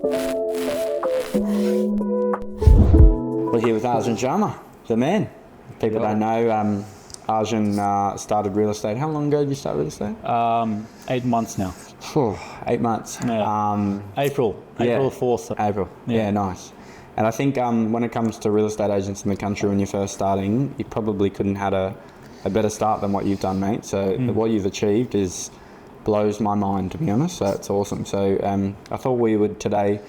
We're here with Arjun Sharma, the man. If people don't know, Arjun started real estate. How long ago did you start real estate? 8 months now. 8 months. Yeah. April 4th. April. Yeah, nice. And I think when it comes to real estate agents in the country, when you're first starting, you probably couldn't have had a better start than what you've done, mate. So what you've achieved blows my mind, to be honest. So it's awesome. So I thought we would today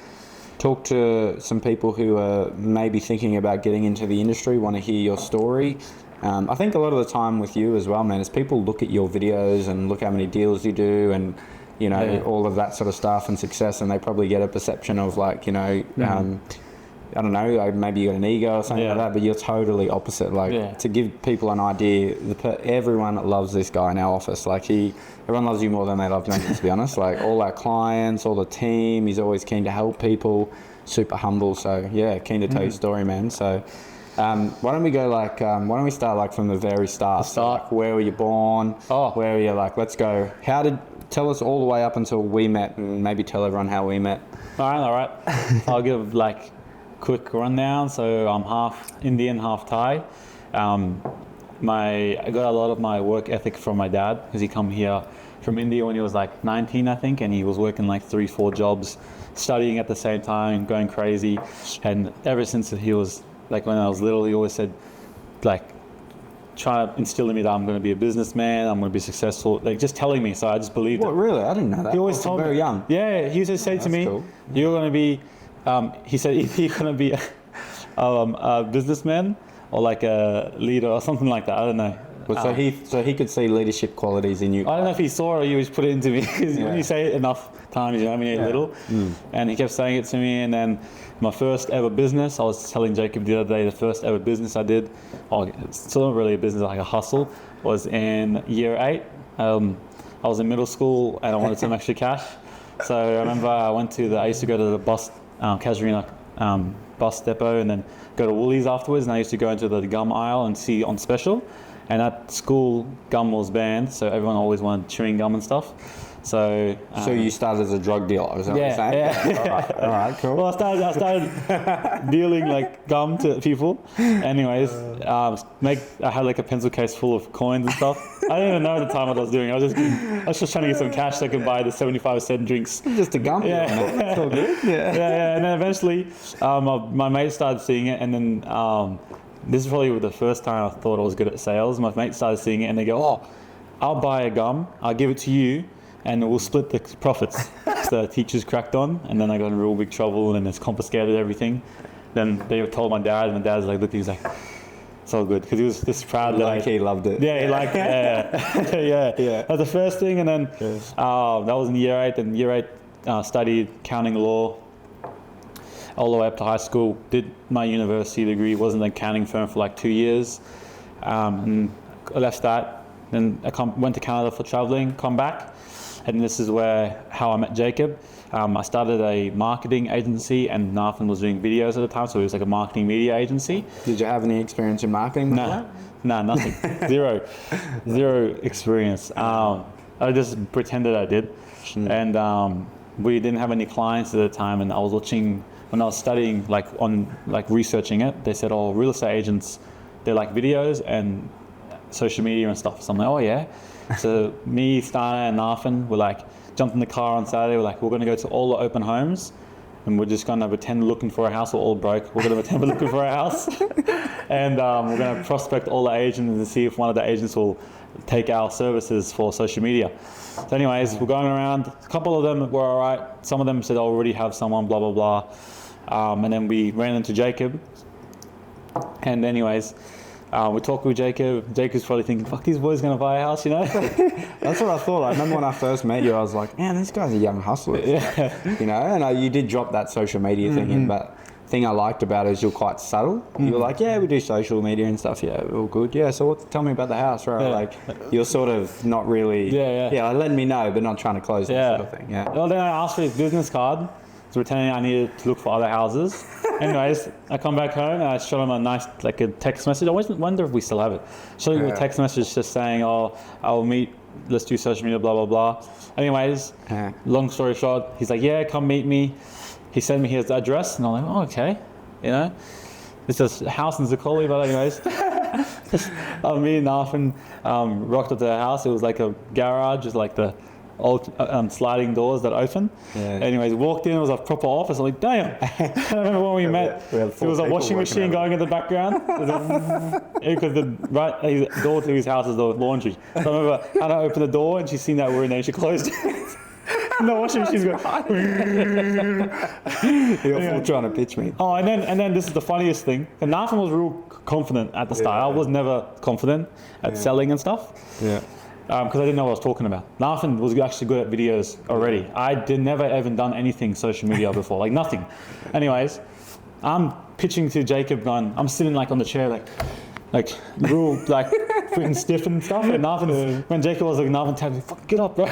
talk to some people who are maybe thinking about getting into the industry, want to hear your story. I think a lot of the time with you as well, man, is people look at your videos and look how many deals you do and, you know, all of that sort of stuff and success, and they probably get a perception of like, you know, I don't know, maybe you got an ego or something like that, but you're totally opposite. Like to give people an idea, everyone loves this guy in our office. Like everyone loves you more than they love me, to be honest. Like all our clients, all the team, he's always keen to help people, super humble. So yeah, keen to tell your story, man. So why don't we go like, why don't we start like from the very start? So, like, where were you born? Where were you, like, let's go. Tell us all the way up until we met, and maybe tell everyone how we met. All right. I'll give like quick rundown. So I'm half Indian, half Thai. I got a lot of my work ethic from my dad, because he come here from India when he was like 19, I think, and he was working like 3-4 jobs, studying at the same time, going crazy. And ever since he was like, when I was little, he always said, like, trying to instill in me that I'm going to be a businessman, I'm going to be successful, like just telling me. So I just believed it. Really? I didn't know that. He always told me. Very young. Yeah, he used to say to me, cool. You're going to be, he said, either you're going to be a businessman or like a leader or something like that. I don't know. Well, so he could see leadership qualities in you. I don't know if he saw it or he just put it into me, because when you say it enough times, you know, when you're little. And he kept saying it to me. And then my first ever business, I was telling Jacob the other day, the first ever business I did, it's still not really a business, like a hustle, was in year 8. I was in middle school and I wanted some extra cash. So I remember I used to go to the bus, Casuarina bus depot, and then go to Woolies afterwards, and I used to go into the gum aisle and see on special. And at school, gum was banned, so everyone always wanted chewing gum and stuff. So you started as a drug dealer, is that what you're saying? Yeah. All right, cool. Well, I started dealing like gum to people. Anyways, I had like a pencil case full of coins and stuff. I didn't even know at the time what I was doing. I was just trying to get some cash so I could buy the 75-cent drinks. Just a gum dealer, man. It's all good. Yeah. And then eventually, my mate started seeing it, and then this is probably the first time I thought I was good at sales. My mate started seeing it, and they go, I'll buy a gum, I'll give it to you, and we'll split the profits. So the teachers cracked on, and then I got in real big trouble, and it's confiscated everything. Then they told my dad, and my dad's like, look, he's like, it's all good, because he was just proud that he loved it. Yeah, he liked it. Yeah. That was the first thing, and then that was in year 8. And year 8, studied accounting law all the way up to high school. Did my university degree, was in an accounting firm for like 2 years, and I left that. Then I went to Canada for traveling, come back, and this is how I met Jacob. I started a marketing agency, and Nathan was doing videos at the time, so it was like a marketing media agency. Did you have any experience in marketing? No, nothing. Zero experience. I just pretended I did, and we didn't have any clients at the time. And I was watching, when I was studying, researching it, they said, real estate agents, they like videos and social media and stuff. So I'm like, oh yeah. So me, Stana, and Nathan were like, jumped in the car on Saturday. We're like, we're going to go to all the open homes, and we're just going to pretend looking for a house. We're all broke. We're going to pretend we're looking for a house, and we're going to prospect all the agents and see if one of the agents will take our services for social media. So anyways, we're going around. A couple of them were all right. Some of them said, I already have someone, blah, blah, blah. And then we ran into Jacob. And anyways, we talked with Jacob. Jacob's probably thinking, fuck, these boys going to buy a house, you know? That's what I thought. I remember when I first met you, I was like, man, this guy's a young hustler. You know, and you did drop that social media thing in, but the thing I liked about it is you're quite subtle. You were like, yeah, we do social media and stuff. Yeah, all good. Yeah, so tell me about the house, right? Yeah. Like, you're sort of not really, like, letting me know, but not trying to close that sort of thing. Yeah. Well, then I asked for his business card, so pretending I needed to look for other houses. Anyways, I come back home and I show him a text message. I always wonder if we still have it. Show him a text message just saying, I'll meet let's do social media, blah, blah, blah. Anyways, long story short, he's like, yeah, come meet me. He sent me his address, and I'm like, oh, okay, you know. It's a house in Zuccoli, but anyways. Me and Nathan rocked up to the house. It was like a garage, just like the old sliding doors that open. Yeah. Anyways, walked in, it was a proper office. I'm like, damn. I remember when we met, there was a washing machine going in the background. Because the door to his house is the laundry. So I remember Hannah opened the door and she seen that we're in there and she closed it. The washing machine's going. You're full trying to pitch me. Oh, and then this is the funniest thing. And Nathan was real confident at the start. I was never confident at selling and stuff. Yeah. Because I didn't know what I was talking about. Nathan was actually good at videos already. I never even done anything social media before, like nothing. Anyways, I'm pitching to Jacob going, I'm sitting like on the chair like real like freaking stiff and stuff. And Nathan, when Jacob was like, Nathan tapped me, fucking get up, bro.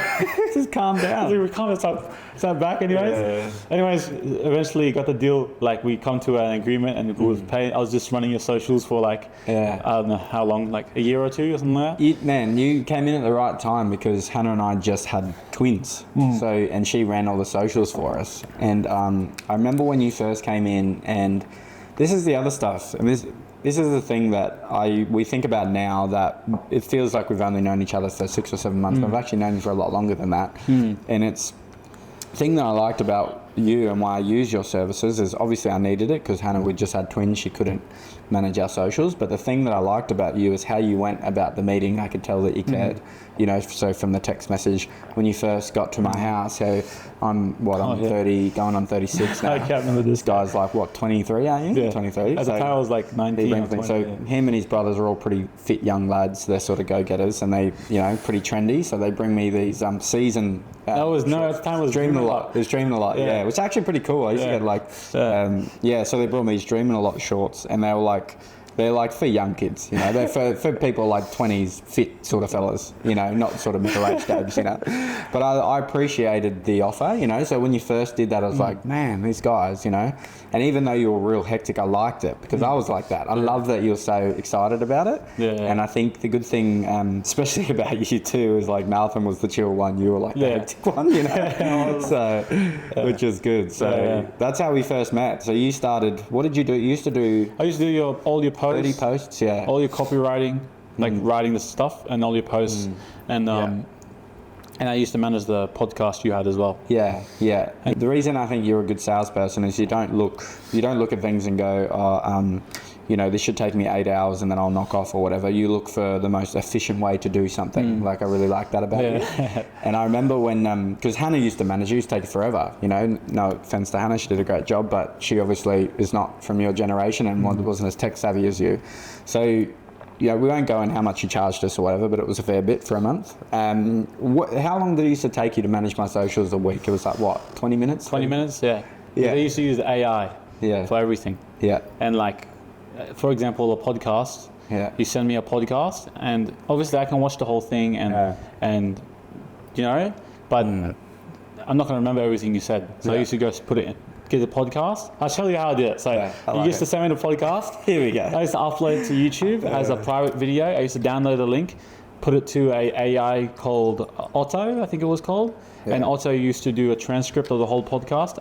Just calm down. We can't start back anyways. Yeah. Anyways, eventually got the deal. Like we come to an agreement and we was paying. I was just running your socials for like, I don't know how long, like a year or two or something like that. You came in at the right time because Hannah and I just had twins. And she ran all the socials for us. And I remember when you first came in, and this is the other stuff. And this is the thing that we think about now, that it feels like we've only known each other for 6 or 7 months, but I've actually known you for a lot longer than that. And it's the thing that I liked about you and why I use your services is obviously I needed it because Hannah, we just had twins, she couldn't manage our socials. But the thing that I liked about you is how you went about the meeting. I could tell that you cared, you know, so from the text message when you first got to my house, so I'm 30, going on 36 now. I can't remember this guy's like, what, 23, aren't you? Yeah. 23. At the time I was like 19 or 20. So him and his brothers are all pretty fit young lads. They're sort of go-getters and they, you know, pretty trendy. So they bring me these season... at the time it was Dreaming a Lot. It was Dreaming a Lot, yeah. Which is actually pretty cool. I used to get like... so they brought me these Dreaming a Lot shorts and they were like... They're like for young kids, you know. They're for people like 20s, fit sort of fellas, you know, not sort of middle-aged babes, you know. But I appreciated the offer, you know. So when you first did that, I was like, man, these guys, you know. And even though you were real hectic, I liked it because I was like that. I love that you were so excited about it. Yeah. And I think the good thing, especially about you too, is like Nathan was the chill one, you were like the hectic one, you know. So, which is good. So that's how we first met. So you started. What did you do? You used to do. I used to do all your posts. 30 posts, all your copywriting, like writing the stuff, and all your posts, and I used to manage the podcast you had as well. Yeah. And the reason I think you're a good salesperson is you don't look at things and go, you know, this should take me 8 hours and then I'll knock off or whatever. You look for the most efficient way to do something. Like I really like that about you. And I remember when, because Hannah used to manage, it used to take forever, you know, no offense to Hannah, she did a great job, but she obviously is not from your generation and wasn't as tech savvy as you. So, you know, we won't go in how much you charged us or whatever, but it was a fair bit for a month. How long did it used to take you to manage my socials a week? It was like, what, 20 minutes? 20 minutes, yeah. They used to use AI for everything. Yeah. And like, for example, a podcast. Yeah. You send me a podcast, and obviously I can watch the whole thing, and you know, but I'm not going to remember everything you said. So I used to go put it in. Get the podcast. I'll tell you how I did it. So you used to send me the podcast. Here we go. I used to upload it to YouTube as a private video. I used to download a link, put it to a AI called Otto, I think it was called. And Otto used to do a transcript of the whole podcast.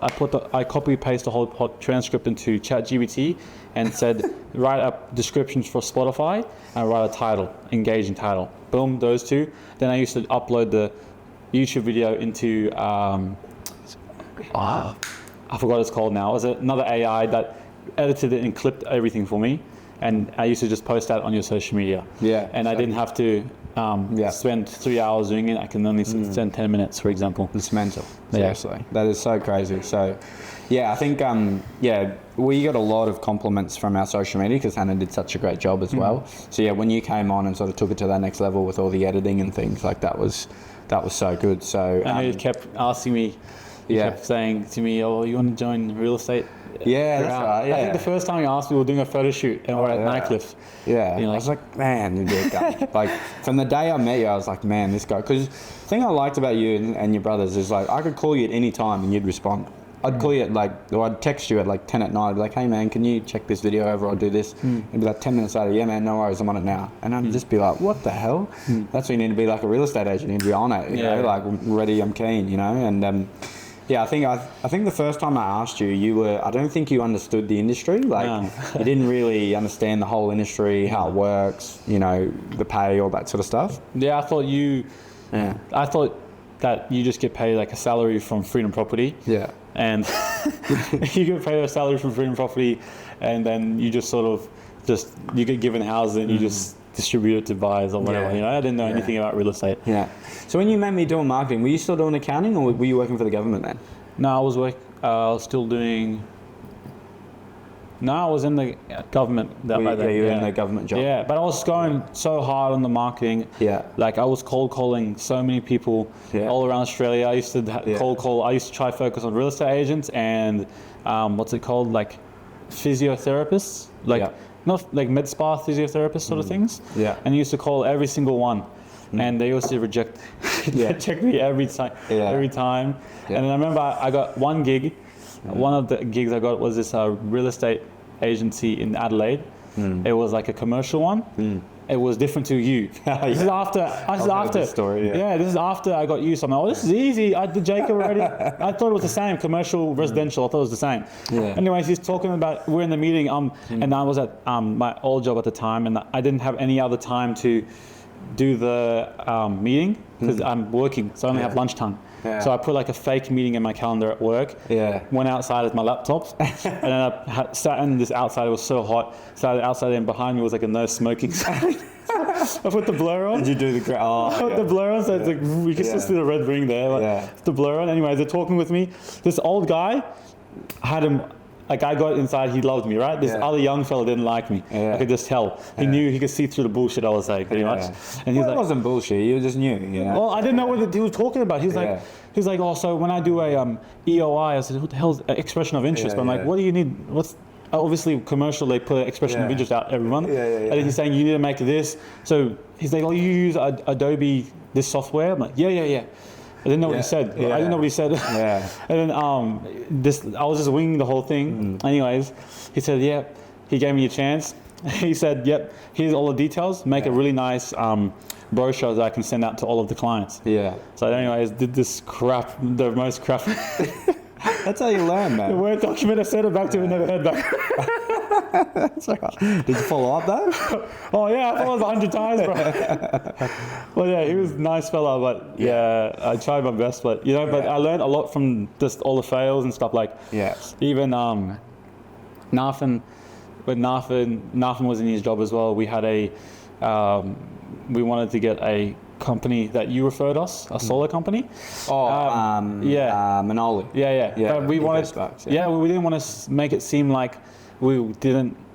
I copy paste the whole transcript into ChatGPT and said, write up descriptions for Spotify and write a title, engaging title. Boom, those two. Then I used to upload the YouTube video into, I forgot what it's called now. It was another AI that edited it and clipped everything for me. And I used to just post that on your social media. Yeah. And I didn't have to spend 3 hours doing it. I can only spend 10 minutes, for example. It's mental. Seriously. That is so crazy. So, yeah, I think, we got a lot of compliments from our social media because Hannah did such a great job as well. So, yeah, when you came on and sort of took it to that next level with all the editing and things, like that was so good. So, and he kept asking me, he kept saying to me, oh, you want to join real estate? Yeah, that's right. Yeah. I think the first time you asked me, we were doing a photo shoot and we're at Nightcliff. Yeah. I was like, man, you're a guy. Like, from the day I met you, I was like, man, this guy. Because the thing I liked about you and your brothers is like, I could call you at any time and you'd respond. I'd call you at like, or I'd text you at like 10 at night, I'd be like, hey man, can you check this video over, I'll do this. And be like 10 minutes later, yeah man, no worries, I'm on it now. And I'd just be like, what the hell? That's when you need to be like a real estate agent, you need to be on it, you know, like I'm ready, I'm keen, you know. And yeah, I think the first time I asked you, I don't think you understood the industry. Like, you didn't really understand the whole industry, how it works, you know, the pay, all that sort of stuff. Yeah, I thought that you just get paid like a salary from Freedom Property. Yeah. And you get paid a salary from Freedom Property, and then you just sort of you get given houses and you just distribute it to buyers or whatever. You know, I didn't know anything about real estate. Yeah. So when you made me doing marketing, were you still doing accounting, or were you working for the government then? No, I was still doing. No, I was in the government. You were in the government job. Yeah, but I was going so hard on the marketing. Yeah. Like I was cold calling so many people all around Australia. I used to cold call. I used to try to focus on real estate agents and what's it called, like physiotherapists, like not like med spa physiotherapists sort of things. Yeah. And I used to call every single one, and they used to reject me every time. Every time. Yeah. And then I remember I got one gig. One of the gigs I got was this real estate agency in Adelaide. It was like a commercial one. It was different to you. This is after. This story, this is after I got you. So I'm like, oh, this is easy. I did Jacob already. I thought it was the same. Commercial, residential. I thought it was the same. Yeah. Anyways, he's talking about, we're in the meeting, and I was at my old job at the time, and I didn't have any other time to do the meeting because I'm working, so I only have lunchtime. Yeah. So I put like a fake meeting in my calendar at work. Yeah. Went outside with my laptop, and then I sat in this outside. It was so hot. Sat outside, and behind me was like a no smoking sign. I put the blur on. Did you do the? I put the blur on, so it's like we can still see the red ring there. Like, the blur on. Anyway, they're talking with me. This old guy had him. Like I got inside, he loved me, right? This other young fella didn't like me. I could just tell. He knew, he could see through the bullshit I was saying, pretty much. And he was it wasn't bullshit. You just knew. You know? Well, I didn't know what he was talking about. He was like, oh, so when I do a EOI, I said, what the hell's expression of interest? But I'm like, what do you need? What's obviously commercial? They put expression of interest out every month. And then he's saying you need to make this. So he's like, oh, you use Adobe this software? I'm like, yeah. I didn't know what he said. I didn't know what he said. And then I was just winging the whole thing. Anyways, he said, he gave me a chance. He said, here's all the details. Make a really nice brochure that I can send out to all of the clients. So anyways, did this crap, the most crap. That's how you learn, man. The Word document, I sent it back to him and never heard back. That's all right. Did you follow up though? Oh yeah, I followed 100 times, bro. Well, yeah, he was a nice fella, but I tried my best, but but I learned a lot from just all the fails and stuff. Like even Nathan, when Nathan was in his job as well, we had we wanted to get a company that you referred us, a solar company. Manoli. But we wanted, we didn't want to make it seem like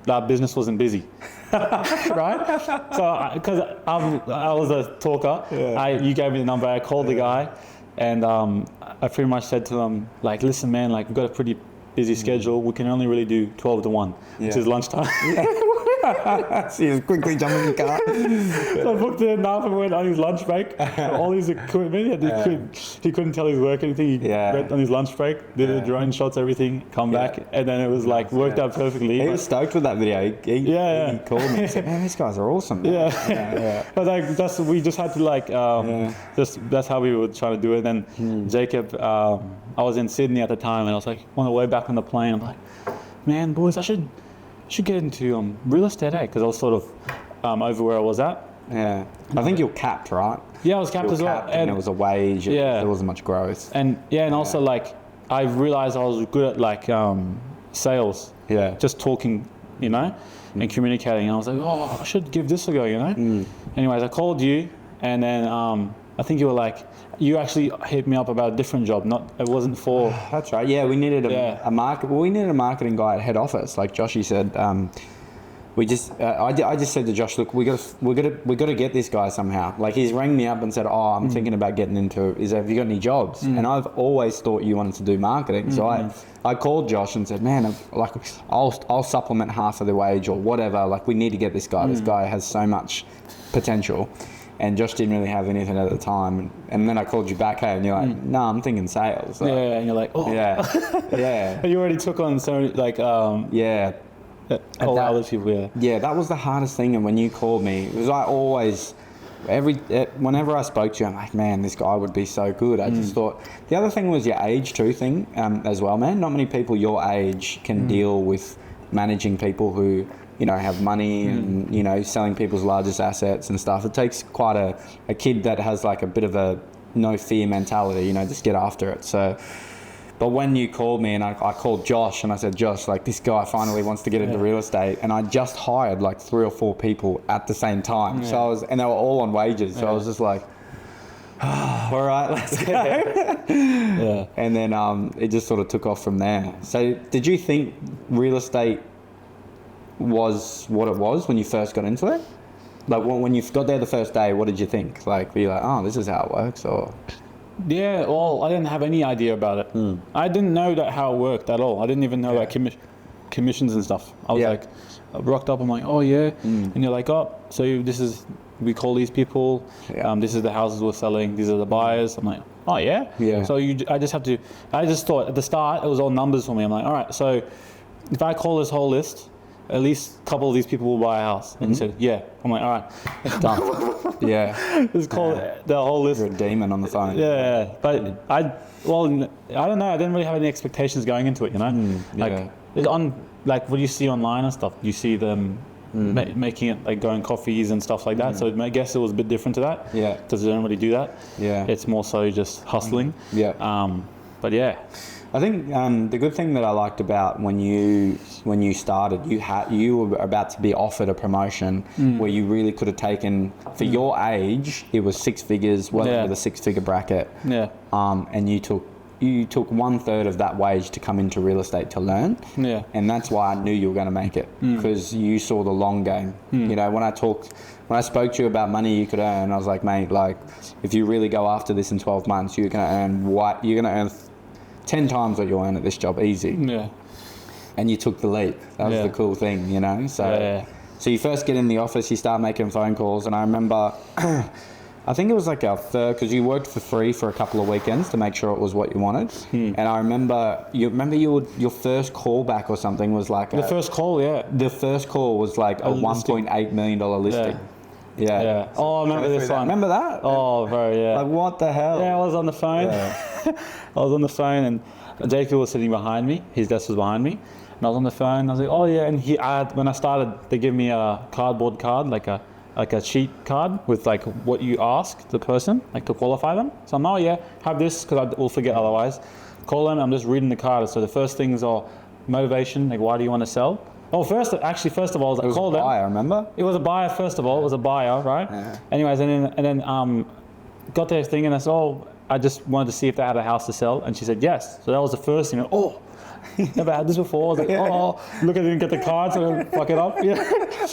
our business wasn't busy. Right? So, because I was a talker, you gave me the number, I called the guy, and I pretty much said to him, like, listen man, like we've got a pretty busy schedule, we can only really do 12 to 1, which is lunchtime. So he was quickly jumping in the car. So I booked it, Nathan went on his lunch break. All his equipment, he couldn't tell his work anything. He went on his lunch break, did the drone shots, everything, come back, and then it was like worked out perfectly. He was stoked with that video. He called me and said, man, these guys are awesome. But like we just had to like that's how we were trying to do it. And then Jacob, I was in Sydney at the time, and I was like on the way back on the plane, I'm like, man, boys, I should get into real estate, because I was sort of over where I was at. I think you're capped, right? Yeah, I was capped as well. And it was a wage. There wasn't much growth. And also like I realized I was good at like sales. Just talking, and communicating. And I was like, oh, I should give this a go, Anyways, I called you, and then I think you were like, you actually hit me up about a different job. It wasn't for. That's right. Yeah, we needed a marketing guy at head office, like Joshy said. I just said to Josh, look, we got to get this guy somehow. Like he's rang me up and said, oh, I'm thinking about getting into. Have you got any jobs? And I've always thought you wanted to do marketing, so I called Josh and said, man, like I'll supplement half of the wage or whatever. Like we need to get this guy. This guy has so much potential. and Josh didn't really have anything at the time. And then I called you back, hey, and you're like, no, I'm thinking sales. Like, Yeah, and you're like, oh. yeah, yeah, You already took on so like yeah. all the other people. Yeah. Yeah, that was the hardest thing. And when you called me, it was like always, whenever I spoke to you, I'm like, man, this guy would be so good. I just thought, the other thing was your age too thing as well, man. Not many people your age can deal with managing people who, you know, have money and, you know, selling people's largest assets and stuff. It takes quite a kid that has like a bit of a no fear mentality, you know, just get after it. So, but when you called me and I called Josh and I said, Josh, like this guy finally wants to get into real estate, and I just hired like 3 or 4 people at the same time. So and they were all on wages. So I was just like, oh, all right, let's go. Yeah. And then it just sort of took off from there. So did you think real estate was what it was when you first got into it? Like when you got there the first day, what did you think? Like, were you like, oh, this is how it works, or? Yeah, well, I didn't have any idea about it. I didn't know that how it worked at all. I didn't even know about commissions and stuff. I was like, I rocked up, I'm like, oh yeah, and you're like, oh, so this is, we call these people, this is the houses we're selling, these are the buyers. I'm like, oh yeah? Yeah. So I just thought at the start, it was all numbers for me. I'm like, all right, so if I call this whole list, at least a couple of these people will buy a house. And he said, yeah. I'm like, all right, it's done. Yeah. Just call the whole list. You're a demon on the phone. Yeah, but I don't know. I didn't really have any expectations going into it, you know? Like, it's on, like what you see online and stuff, you see them making it, like going coffees and stuff like that. So I guess it was a bit different to that. Yeah. Because they don't really do that. Yeah. It's more so just hustling. Yeah. But yeah. I think the good thing that I liked about when you started, you were about to be offered a promotion where you really could have taken, for your age, it was 6 figures, well into the 6-figure bracket. Yeah. And you took 1/3 of that wage to come into real estate to learn. Yeah. And that's why I knew you were going to make it, because you saw the long game. You know, when I spoke to you about money you could earn, I was like, mate, like if you really go after this in 12 months, you're going to earn 10 times what you earn at this job, easy. Yeah. And you took the leap. That was the cool thing, you know? So, so you first get in the office, you start making phone calls, and I remember, I think it was like our third, because you worked for free for a couple of weekends to make sure it was what you wanted. And I remember, your first call back or something was like The first call was like a $1.8 million listing. Yeah. Oh, I remember this one. Remember that? Oh, bro, yeah. Like, what the hell? Yeah, I was on the phone. Yeah. I was on the phone, and Jacob was sitting behind me. His desk was behind me. And I was on the phone. And I was like, oh, yeah. And when I started, they gave me a cardboard card, like a cheat card with like what you ask the person, like to qualify them. So I'm, oh, yeah, have this, because I will forget otherwise. Call them. I'm just reading the card. So the first things are motivation, like why do you want to sell? Oh, first of all, I called them. Buyer, remember? It was a buyer, first of all. It was a buyer, right? Yeah. Anyways, and then got their thing, and I said, oh, I just wanted to see if they had a house to sell. And she said, yes. So that was the first thing. Oh, never had this before. I was like, oh, look, I didn't get the card, so I didn't fuck it up. Yeah.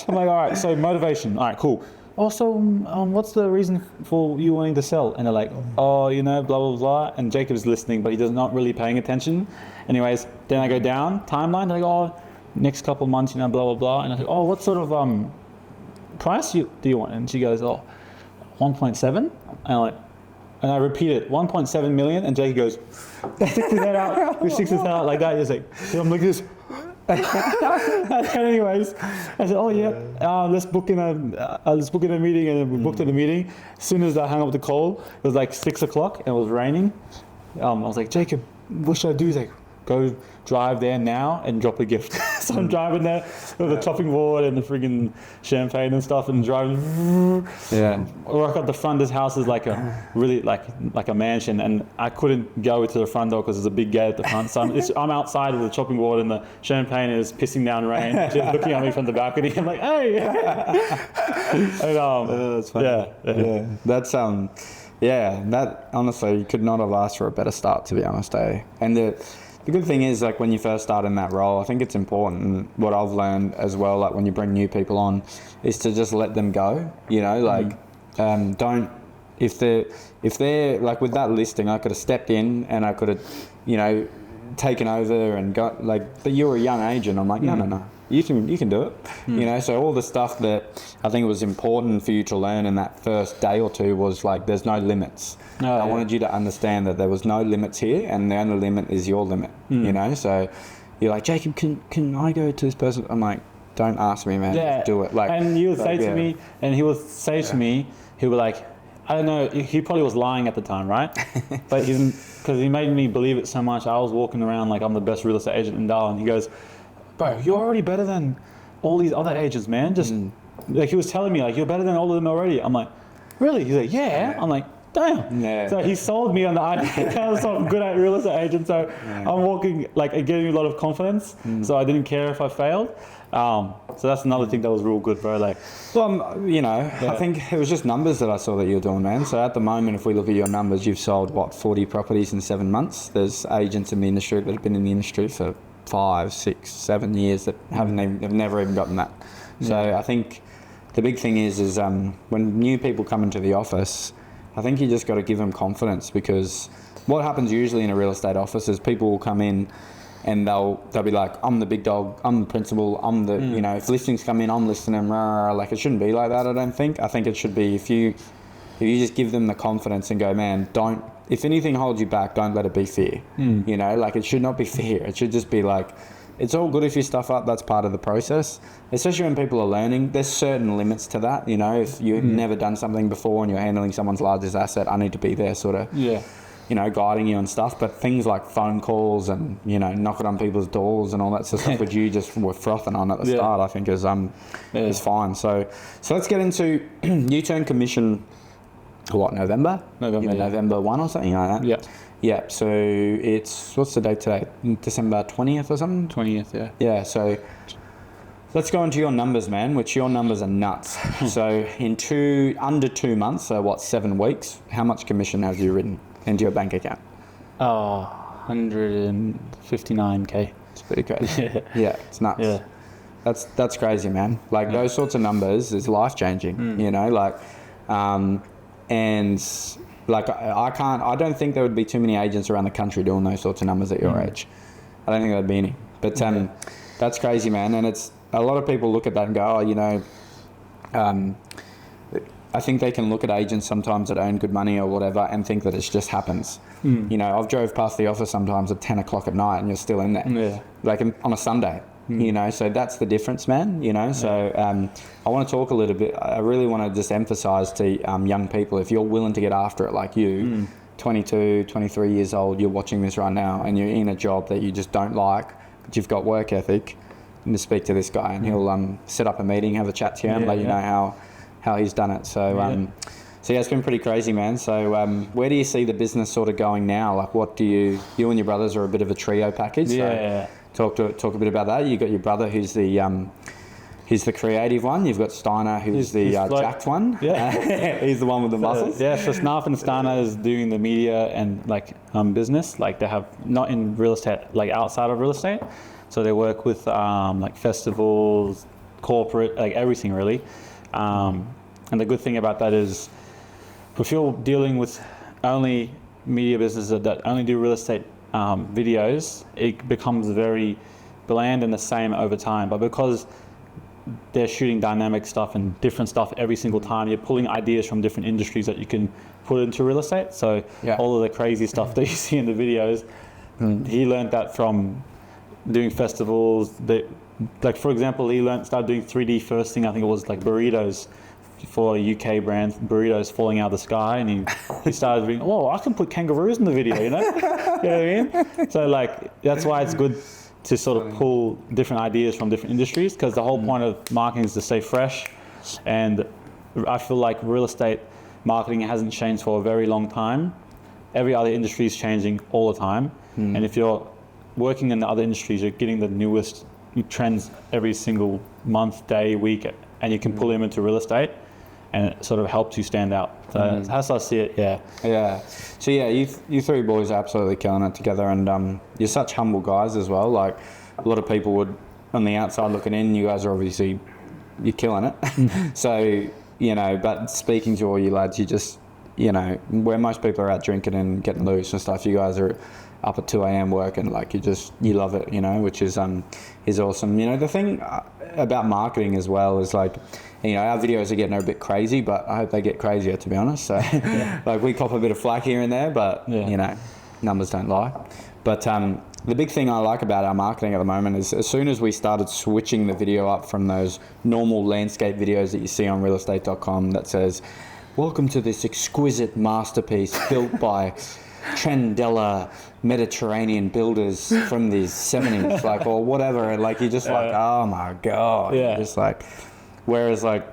I'm like, all right, so motivation. All right, cool. Also, what's the reason for you wanting to sell? And they're like, oh, you know, blah, blah, blah. And Jacob's listening, but he does not really paying attention. Anyways, then I go down, timeline, they're like, oh, next couple of months, you know, blah, blah, blah. And I said, oh, what sort of price do you want? And she goes, oh, 1.7. And I repeat it, 1.7 million. And Jake goes, 60 that out. We 60 that out like that. He's like, I'm like this. Anyways, I said, oh yeah, let's book in a meeting. And then we booked in a meeting. As soon as I hung up the call, it was like 6 o'clock and it was raining. I was like, Jacob, what should I do? He's like, go drive there now and drop a gift. So I'm driving there with the chopping board and the friggin' champagne and stuff, and driving. Yeah. Work at the front of this house is like a really like a mansion, and I couldn't go to the front door because there's a big gate at the front. So I'm outside with the chopping board and the champagne is pissing down rain. She's looking at me from the balcony. I'm like, hey. And, that's funny. Yeah. That's that honestly, you could not have asked for a better start, to be honest. And the good thing is, like, when you first start in that role, I think it's important, and what I've learned as well, like when you bring new people on, is to just let them go, you know, like don't, if they're like with that listing, I could have stepped in and I could have, you know, taken over and got like, but you were a young agent. I'm like, no. You can do it. You know, so all the stuff that I think was important for you to learn in that first day or two was like, there's no limits. I wanted you to understand that there was no limits here, and the only limit is your limit. You know, so you're like, Jacob, can I go to this person? I'm like, don't ask me, man. Just do it. Like, and he would say to me, and he would say to me, he would like, I don't know, he probably was lying at the time, right? But because he made me believe it so much, I was walking around like I'm the best real estate agent in Darwin. He goes, bro, you're already better than all these other agents, man. Just like he was telling me, like, you're better than all of them already. I'm like, really? He's like, yeah. I'm like, damn. Yeah. So he sold me on the idea that I was so good at real estate agent. So I'm walking, like, it gave me a lot of confidence. So I didn't care if I failed. So that's another thing that was real good, bro. Like, well, you know, I think it was just numbers that I saw that you're doing, man. So at the moment, if we look at your numbers, you've sold, what, 40 properties in 7 months? There's agents in the industry that have been in the industry for 5, 6, 7 years that have never even gotten that. So I think the big thing is when new people come into the office, I think you just got to give them confidence, because what happens usually in a real estate office is people will come in and they'll be like, I'm the big dog, I'm the principal, I'm the, you know, if listings come in, I'm listing them, like it shouldn't be like that, I don't think. I think it should be if you just give them the confidence and go, man, if anything holds you back, don't let it be fear. You know, like it should not be fear. It should just be like, it's all good if you stuff up, that's part of the process. Especially when people are learning, there's certain limits to that. You know, if you've never done something before and you're handling someone's largest asset, I need to be there sort of, you know, guiding you and stuff. But things like phone calls and, you know, knocking on people's doors and all that sort of stuff, which you just were frothing on at the start, I think is fine. So let's get into U-turn commission. What, November? November 1 or something like that? Yeah, so it's, what's the date today? December 20th or something? 20th, yeah. Yeah, so let's go into your numbers, man, which your numbers are nuts. So in under 2 months, so what, 7 weeks, how much commission have you written into your bank account? 159K. It's pretty crazy. Yeah, it's nuts. Yeah. That's crazy, man. Like those sorts of numbers is life-changing, you know, like... and like I don't think there would be too many agents around the country doing those sorts of numbers at your age. I don't think there'd be any. But that's crazy, man. And it's a lot of people look at that and go, oh, you know, I think they can look at agents sometimes that earn good money or whatever and think that it just happens. You know, I've drove past the office sometimes at 10 o'clock at night and you're still in there, like on a Sunday. You know, so that's the difference, man, you know. So I want to talk a little bit, I really want to just emphasize to young people, if you're willing to get after it like you, 22, 23 years old, you're watching this right now and you're in a job that you just don't like, but you've got work ethic, and to speak to this guy and he'll set up a meeting, have a chat to you and let you know how he's done it. So so yeah, it's been pretty crazy, man. So where do you see the business sort of going now? Like what do you and your brothers are a bit of a trio package. So talk a bit about that. You got your brother who's the creative one. You've got Steiner who's the jacked one. Yeah. He's the one with the muscles. Yeah, so Snarf and Steiner is doing the media and like business. Like they have not in real estate, like outside of real estate. So they work with like festivals, corporate, like everything really. And the good thing about that is if you're dealing with only media businesses that only do real estate videos, it becomes very bland and the same over time. But because they're shooting dynamic stuff and different stuff every single time, you're pulling ideas from different industries that you can put into real estate. So all of the crazy stuff that you see in the videos, he learned that from doing festivals. Like for example, he started doing 3D first thing, I think it was like burritos for a UK brand, burritos falling out of the sky, and he started being, oh, I can put kangaroos in the video, you know? You know what I mean? So like, that's why it's good to sort of pull different ideas from different industries, because the whole point of marketing is to stay fresh. And I feel like real estate marketing hasn't changed for a very long time. Every other industry is changing all the time. And if you're working in the other industries, you're getting the newest trends every single month, day, week, and you can pull them into real estate, and it sort of helps you stand out. So that's how I see it. Yeah. So yeah, you three boys are absolutely killing it together, and you're such humble guys as well. Like a lot of people would, on the outside looking in, you guys are obviously, you're killing it. So, you know, but speaking to all you lads, you just, you know, where most people are out drinking and getting loose and stuff, you guys are up at 2 a.m. working, like you love it, you know, which is awesome. You know, the thing about marketing as well is like, you know, our videos are getting a bit crazy, but I hope they get crazier, to be honest. So like we cop a bit of flack here and there, but you know, numbers don't lie. But the big thing I like about our marketing at the moment is as soon as we started switching the video up from those normal landscape videos that you see on realestate.com that says, welcome to this exquisite masterpiece built by Trendella Mediterranean builders from the 70s, like, or whatever, and like you're just like, oh my god, just like, whereas like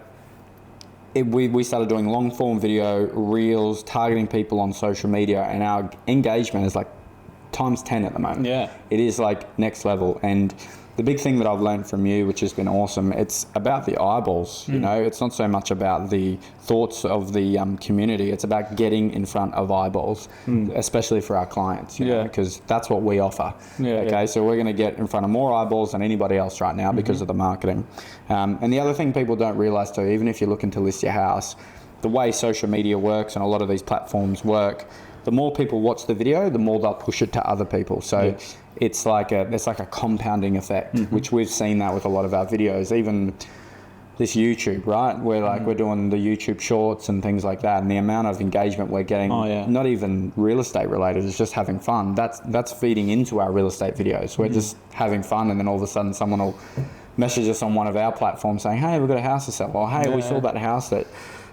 we started doing long form video, reels, targeting people on social media, and our engagement is like times 10 at the moment. It is like next level. And the big thing that I've learned from you, which has been awesome, it's about the eyeballs. You know, it's not so much about the thoughts of the community. It's about getting in front of eyeballs, especially for our clients. You know, because that's what we offer. Okay, so we're going to get in front of more eyeballs than anybody else right now because of the marketing. And the other thing people don't realize too, even if you're looking to list your house, the way social media works and a lot of these platforms work, the more people watch the video, the more they'll push it to other people. So it's like a compounding effect, which we've seen that with a lot of our videos, even this YouTube, right? Where like we're doing the YouTube shorts and things like that, and the amount of engagement we're getting, not even real estate related, it's just having fun. That's feeding into our real estate videos. We're just having fun, and then all of a sudden someone will message us on one of our platforms saying, hey, we've got a house to sell, or hey, we saw that house that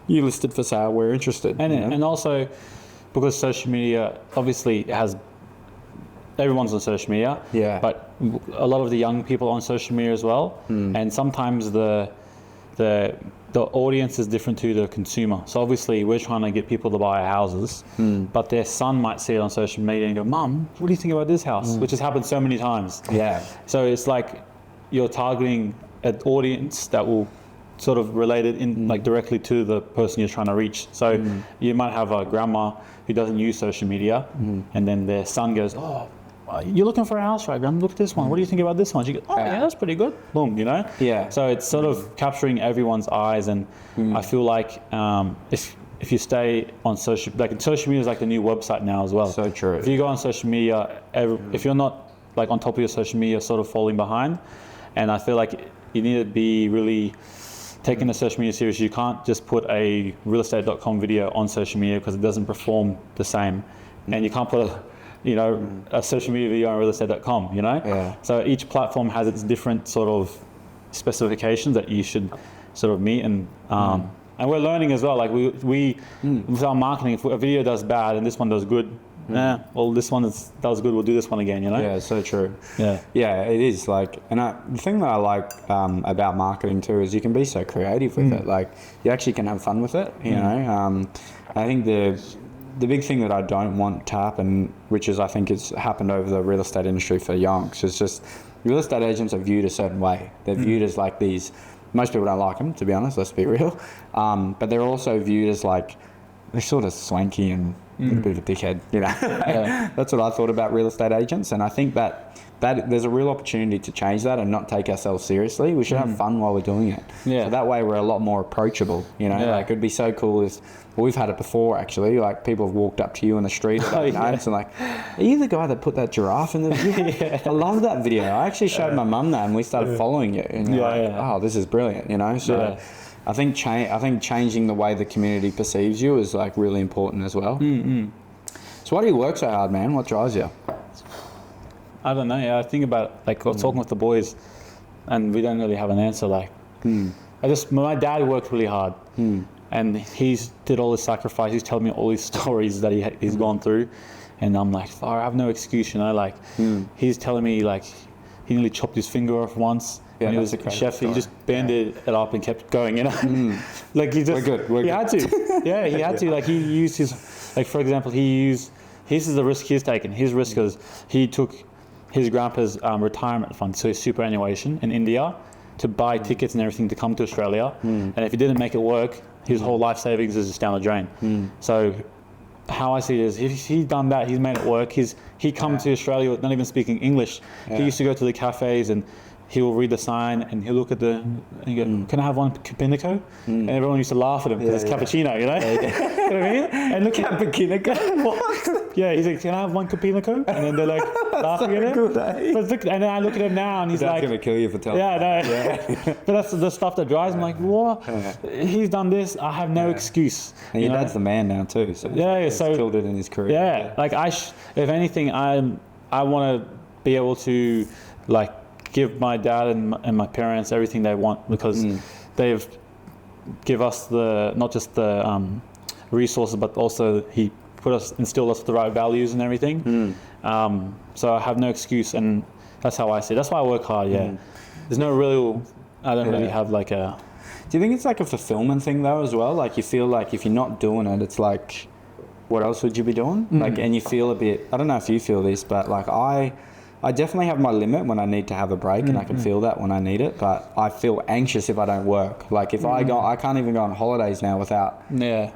you listed for sale, we're interested. And also, because social media obviously everyone's on social media, but a lot of the young people on social media as well, and sometimes the audience is different to the consumer. So obviously we're trying to get people to buy our houses, but their son might see it on social media and go, Mum, what do you think about this house? Which has happened so many times. So it's like you're targeting an audience that will sort of relate it in like directly to the person you're trying to reach. So you might have a grandma who doesn't use social media, and then their son goes, oh, you're looking for a house, right, Graham? Look at this one. What do you think about this one? She goes, oh, yeah, that's pretty good. Boom, you know? So it's sort of capturing everyone's eyes, and I feel like if you stay on social media is like the new website now as well. So true. If you go on social media, if you're not like on top of your social media, you're sort of falling behind. And I feel like you need to be really taking the social media serious. You can't just put a realestate.com video on social media because it doesn't perform the same. And you can't put a social media video on realestate.com, you know? So each platform has its different sort of specifications that you should sort of meet. And we're learning as well. Like we with our marketing, if a video does bad and this one does good, well, this one does good, we'll do this one again, you know? Yeah, so true. Yeah, it is. Like, and the thing that I like about marketing too is you can be so creative with it. Like, you actually can have fun with it, you know? I think the big thing that I don't want to happen, which is I think it's happened over the real estate industry for yonks, is just real estate agents are viewed a certain way. They're viewed as like these, most people don't like them, to be honest, let's be real. But they're also viewed as like, they're sort of swanky and a bit of a dickhead, you know. That's what I thought about real estate agents, and I think that there's a real opportunity to change that and not take ourselves seriously. We should have fun while we're doing it. So that way we're a lot more approachable, you know. Like, it'd be so cool if, well, we've had it before actually, like people have walked up to you in the street and like, are you the guy that put that giraffe in the video? I love that video. I actually showed my mum that and we started following you, and oh, this is brilliant, you know. So I think changing the way the community perceives you is like really important as well. So why do you work so hard, man? What drives you? I don't know. Yeah, I think about like talking with the boys, and we don't really have an answer. Like, my dad worked really hard, and he's did all this sacrifice. He's telling me all these stories that he's gone through, and I'm like, I have no excuse, you know. Like, he's telling me like he nearly chopped his finger off once. When he was a chef, he just banded it up and kept going, you know. Like he just, he had to. Yeah, he had to. Like he used his, like for example, this is the risk he's taken. His risk is he took his grandpa's retirement fund, so his superannuation in India, to buy tickets and everything to come to Australia. And if he didn't make it work, his whole life savings is just down the drain. So how I see it is, if he's done that, he's made it work. He come to Australia not even speaking English. He used to go to the cafes and he'll read the sign and he'll look at the and he go, "Can I have one cappuccino?" And everyone used to laugh at him because it's cappuccino, you know. You know what I mean? And look at Cappuccino. What? yeah, he's like, "Can I have one cappuccino?" And then they're like laughing at him. Good, eh? But look, and then I look at him now and he's That's like, gonna kill you for telling. "Yeah, no." But that's the stuff that drives me. Like, what? He's done this. I have no excuse. And your dad's the man now too. So he's so killed it in his career. Yeah, like if anything, I want to be able to like give my dad and my parents everything they want because they've give us not just the resources, but also he instilled us the right values and everything. So I have no excuse, and that's how I see it. That's why I work hard. Yeah, there's no real. I don't really have like a. Do you think it's like a fulfillment thing though as well? Like you feel like if you're not doing it, it's like, what else would you be doing? Like, and you feel a bit. I don't know if you feel this, but like I definitely have my limit when I need to have a break, and I can feel that when I need it. But I feel anxious if I don't work. Like if I can't even go on holidays now without. Yeah.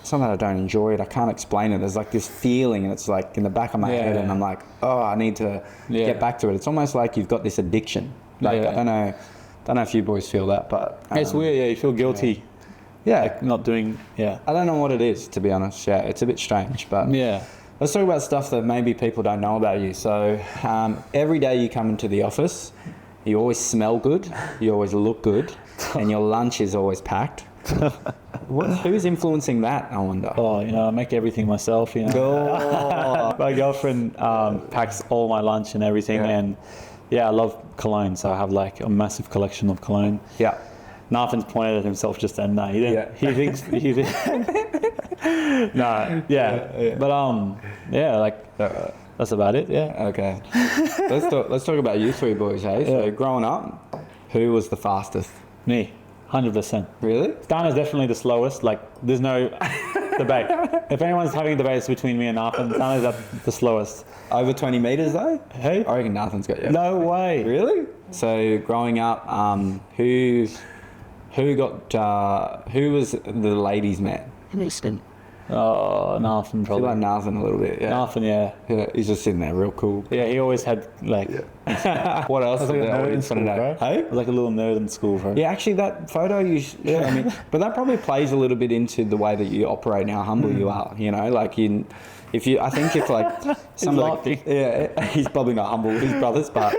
It's not that I don't enjoy it. I can't explain it. There's like this feeling, and it's like in the back of my head, and I'm like, oh, I need to get back to it. It's almost like you've got this addiction. Like I don't know if you boys feel that, but it's weird. Yeah, you feel guilty. Yeah, like not doing. Yeah. I don't know what it is, to be honest. Yeah, it's a bit strange, but yeah. Let's talk about stuff that maybe people don't know about you. So every day you come into the office, you always smell good, you always look good, and your lunch is always packed. Who's influencing that, I wonder? Oh, I make everything myself, Oh. My girlfriend packs all my lunch and everything, and I love cologne, so I have like a massive collection of cologne. Yeah. Nathan's pointed at himself just then. No, he didn't. Yeah. He thinks no, but like that's about it. Yeah. Okay. Let's talk about you three boys, hey? So growing up, who was the fastest? Me, 100%. Really? Stana's definitely the slowest. Like, there's no debate. If anyone's having debates between me and Nathan, Stana's the slowest. Over 20 meters though? Hey? I reckon Nathan's got you. No way. Really? So growing up, who was the ladies' man? Oh, Nathan I feel probably. like Nathan a little bit. Yeah. Nathan, yeah. Yeah, he's just sitting there, real cool. Yeah, he always had like. What else? I was like a nerd in school, bro. Hey? I was like a little nerd in school, bro. Yeah, actually, that photo I mean, but that probably plays a little bit into the way that you operate and how humble you are. Like I think if like some of the, he's probably not humble with his brothers, but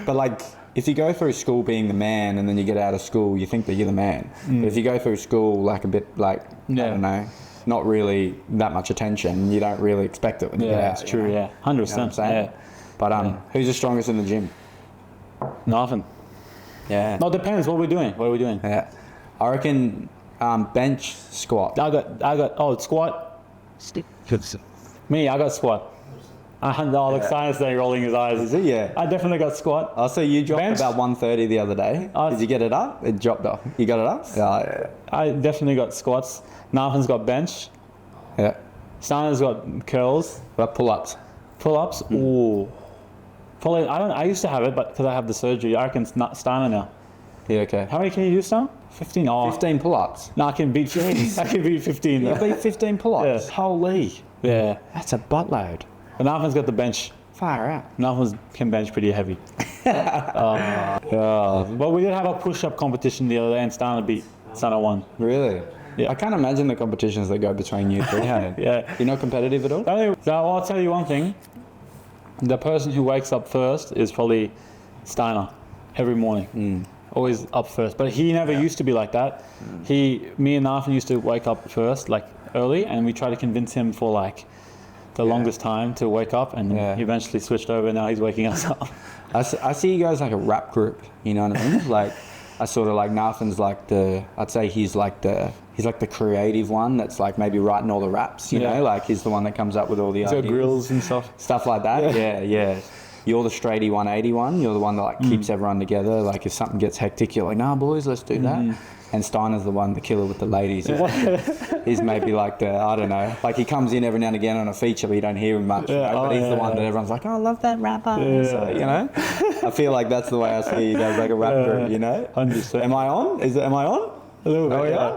like. If you go through school being the man and then you get out of school, you think that you're the man. But if you go through school like a bit like, I don't know, not really that much attention, you don't really expect it when you get out. It's true, 100%. Yeah. But who's the strongest in the gym? Nathan. Yeah. No, it depends. What are we doing? Yeah. I reckon bench squat. I got squat. Me, I got squat. Look, Simon's there rolling his eyes. Is it? Yeah. I definitely got squat. Oh, so you dropped bench? about 130 the other day. Did you get it up? It dropped off. You got it up? Yeah. I definitely got squats. Nathan's got bench. Yeah. Stana's got curls. What pull-ups? Pull-ups? Ooh. Probably, I used to have it, but because I have the surgery, I reckon Stana now. Yeah, okay. How many can you do, Stana? 15? Oh. 15 pull-ups? No, I can beat 15. I can beat 15. You beat 15 pull-ups? Yeah. Holy. Yeah. That's a buttload. But Nathan's got the bench. Far out. Nathan can bench pretty heavy. But we did have a push-up competition the other day, and Stana won. Really? Yeah. I can't imagine the competitions that go between you three. Yeah. You're not competitive at all? So I'll tell you one thing. The person who wakes up first is probably Steiner every morning. Always up first. But he never used to be like that. Me and Nathan used to wake up first, like early, and we tried to convince him for like the longest time to wake up, and he eventually switched over, and now he's waking us up. I see you guys like a rap group, you know what I mean? Like, I sort of like Nathan's like I'd say he's like the creative one that's like maybe writing all the raps, you know? Like he's the one that comes up with all the ideas. Grills and Stuff like that, yeah. You're the straighty 181, you're the one that like keeps everyone together. Like if something gets hectic, you're like, nah boys, let's do that. And Steiner's the one, the killer with the ladies. He's maybe like I don't know, like he comes in every now and again on a feature, but you don't hear him much. But he's the one that everyone's like, oh, I love that rapper. So, you know, I feel like that's the way I see you guys, like a rap group, you know? 100%. Am I on? Am I on? A little bit. Oh yeah,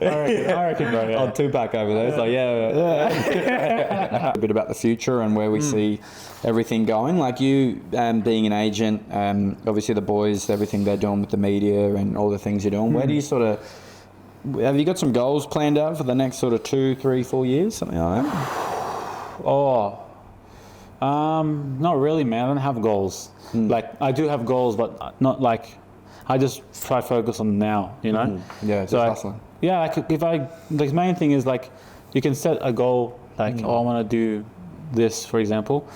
yeah. I reckon, bro. Yeah. Old Tupac over there. It's like, yeah. A bit about the future and where we see everything going. Like you, being an agent, obviously the boys, everything they're doing with the media and all the things you're doing. Where do you sort of, have you got some goals planned out for the next sort of 2, 3, 4 years, something like that? Not really, man. I don't have goals. Like I do have goals, but not like. I just try to focus on now, you know. Yeah, just hustling. Like the main thing is like, you can set a goal like, I want to do this, for example.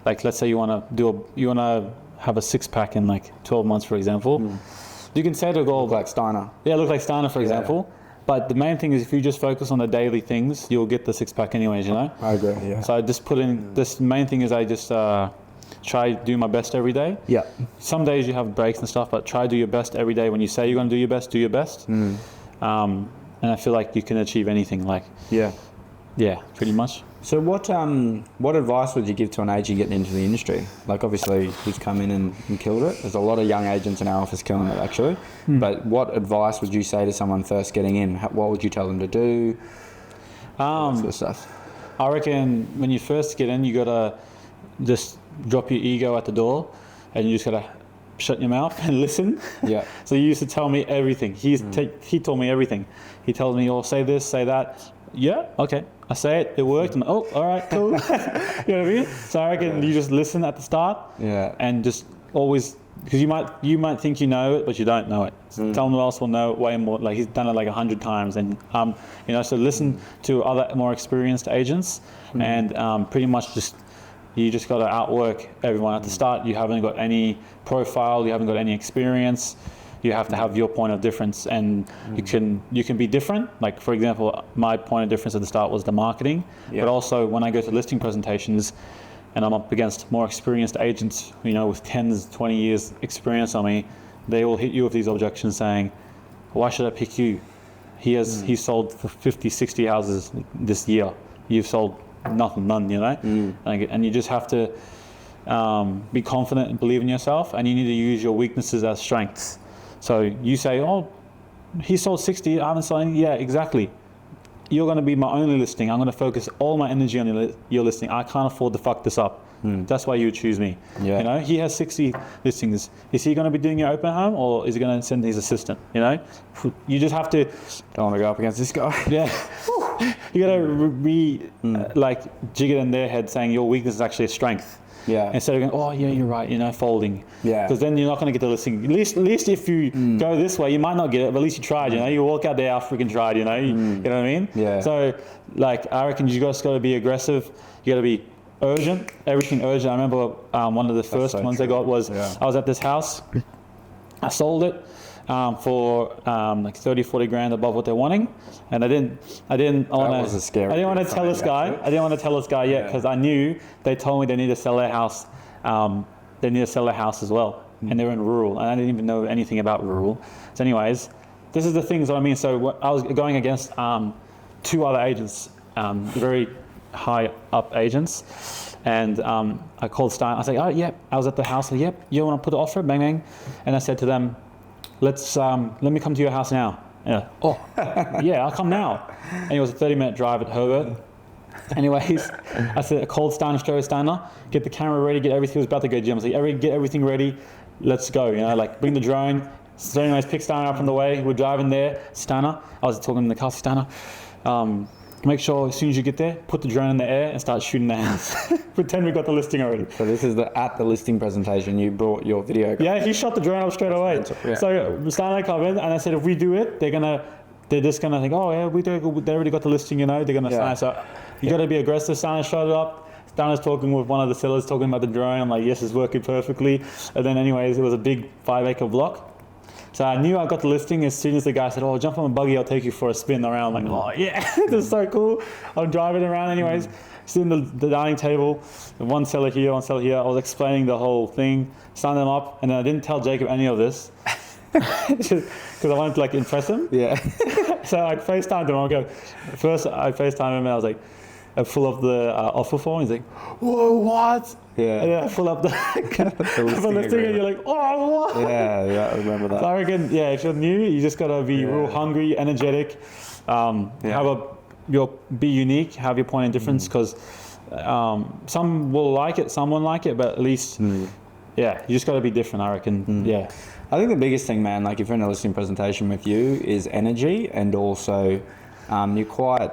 Like let's say you want to have a 6-pack in like 12 months, for example. You can set a goal. Look like Steiner. Yeah, look like Steiner, for example. But the main thing is if you just focus on the daily things, you'll get the 6-pack anyways, you know. I agree. Yeah. So I just put in this main thing is I just try to do my best every day. Yeah. Some days you have breaks and stuff, but try to do your best every day. When you say you're going to do your best, do your best. And I feel like you can achieve anything. Like. Yeah, pretty much. So what advice would you give to an agent getting into the industry? Like obviously he's come in and killed it. There's a lot of young agents in our office killing it actually. But what advice would you say to someone first getting in? What would you tell them to do? That sort of stuff. I reckon when you first get in, you gotta just drop your ego at the door, and you just gotta shut your mouth and listen. Yeah. So he used to tell me everything. He told me everything. He tells me, "Oh, say this, say that." Yeah, okay. I say it. It worked. And all right, cool. You know what I mean? So I reckon you just listen at the start. Yeah. And just always, because you might think you know it, but you don't know it. So someone else will know it way more. Like he's done it like 100 times, and so listen to other more experienced agents, and pretty much you just got to outwork everyone at the start. You haven't got any profile, you haven't got any experience. You have to have your point of difference, and you can be different. Like for example, my point of difference at the start was the marketing, but also when I go to listing presentations, and I'm up against more experienced agents, with 10, 20 years experience on me, they will hit you with these objections saying, "Why should I pick you? He sold for 50, 60 houses this year. You've sold none, and you just have to be confident and believe in yourself, and you need to use your weaknesses as strengths. So you say, "Oh, he sold 60, I haven't sold any." Yeah, exactly. You're going to be my only listing. I'm going to focus all my energy on your listing. I can't afford to fuck this up. That's why you choose me. Yeah. He has 60 listings. Is he going to be doing your open home, or is he going to send his assistant? You just have to. Don't want to go up against this guy. Yeah. You got to be jig it in their head, saying your weakness is actually a strength. Yeah. Instead of going, "Oh yeah, you're right," folding. Yeah. Because then you're not going to get the listing. At least if you go this way, you might not get it, but at least you tried. You walk out there, I freaking tried. You know what I mean? Yeah. So I reckon you just got to be aggressive. You got to be urgent. Everything urgent. I remember one of the first ones I got was I was at this house. I sold it for 30, 40 grand above what they're wanting, and I didn't want to tell this guy. I didn't want to tell this guy yet because I knew they told me they need to sell their house. They need to sell their house as well, and they're in rural, and I didn't even know anything about rural. So, anyways, this is the things that I mean. So I was going against 2 other agents, very high up agents. And I called Stein. I said, "Oh, yep." I was at the house. Yep. You want to put an offer? Bang, bang. And I said to them, let me come to your house now. Yeah. Oh, yeah, I'll come now. And it was a 30-minute drive at Herbert. Anyways, I said, I called Steiner, get the camera ready, get everything. He was about to go gym. I said, get everything ready. Let's go. Bring the drone. So anyways, pick Steiner up on the way. We're driving there. Steiner, I was talking in the car. Steiner, make sure as soon as you get there, put the drone in the air and start shooting the house. Pretend we got the listing already. So this is at the listing presentation, you brought your video guy. Yeah, he shot the drone up straight away. Yeah. So Steiner come in, and I said, if we do it, they're just gonna think, "Oh yeah, they already got the listing, they're gonna sign." So you got to be aggressive. Steiner shot it up. Steiner's talking with one of the sellers, talking about the drone. I'm like, yes, it's working perfectly. And then anyways, it was a big 5-acre block. So I knew I got the listing as soon as the guy said, "Oh, jump on a buggy, I'll take you for a spin around." I'm like, "Oh yeah, this is so cool." I'm driving around anyways, sitting at the dining table, one seller here. I was explaining the whole thing, signed them up, and then I didn't tell Jacob any of this because I wanted to impress him. Yeah. So I FaceTimed him. I FaceTimed him and I was like, full of the offer form. He's like, whoa, what? Yeah. And then full up the listing, and you're like, oh, what? Yeah, I remember that. So I reckon, yeah, if you're new, you just gotta be real hungry, energetic, be unique, have your point of difference, because some will like it, some won't like it, but at least, you just gotta be different, I reckon. Yeah. I think the biggest thing, man, like if you're in a listing presentation with you, is energy, and also you're quite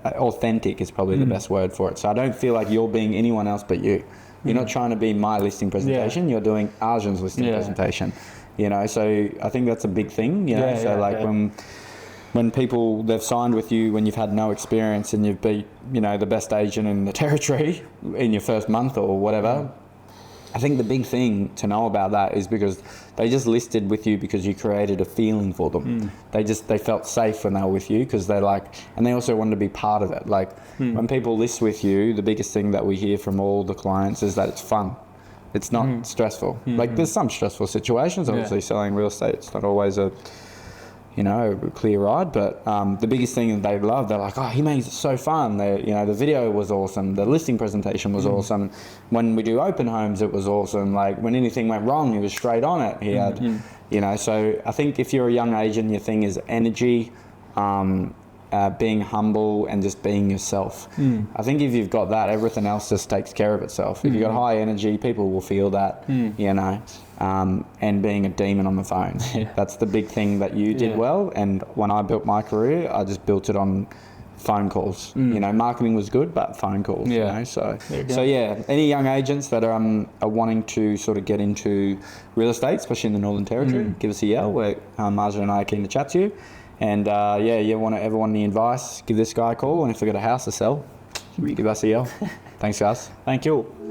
authentic is probably the best word for it. So I don't feel like you're being anyone else but you. You're not trying to be my listing presentation. You're doing Arjun's listing presentation. You know, so I think that's a big thing. You know, when people, they've signed with you when you've had no experience and you've been, you know, the best agent in the territory in your first month or whatever. I think the big thing to know about that is because they just listed with you because you created a feeling for them. They felt safe when they were with you, because they and they also wanted to be part of it. Like when people list with you, the biggest thing that we hear from all the clients is that it's fun. It's not stressful. Like there's some stressful situations, obviously selling real estate. It's not always a clear ride, but the biggest thing that they love, they're like, oh, he makes it so fun. The video was awesome. The listing presentation was awesome. When we do open homes, it was awesome. Like when anything went wrong, he was straight on it. He had, so I think if you're a young agent, your thing is energy, being humble, and just being yourself. I think if you've got that, everything else just takes care of itself. If you've got high energy, people will feel that, and being a demon on the phone. That's the big thing that you did well. And when I built my career, I just built it on phone calls. Marketing was good, but phone calls. So any young agents that are wanting to sort of get into real estate, especially in the Northern Territory, give us a yell. Arjun and I are keen to chat to you. And you want to ever want any advice, give this guy a call. And if they've got a house to sell, give us a yell. Thanks, guys. Thank you.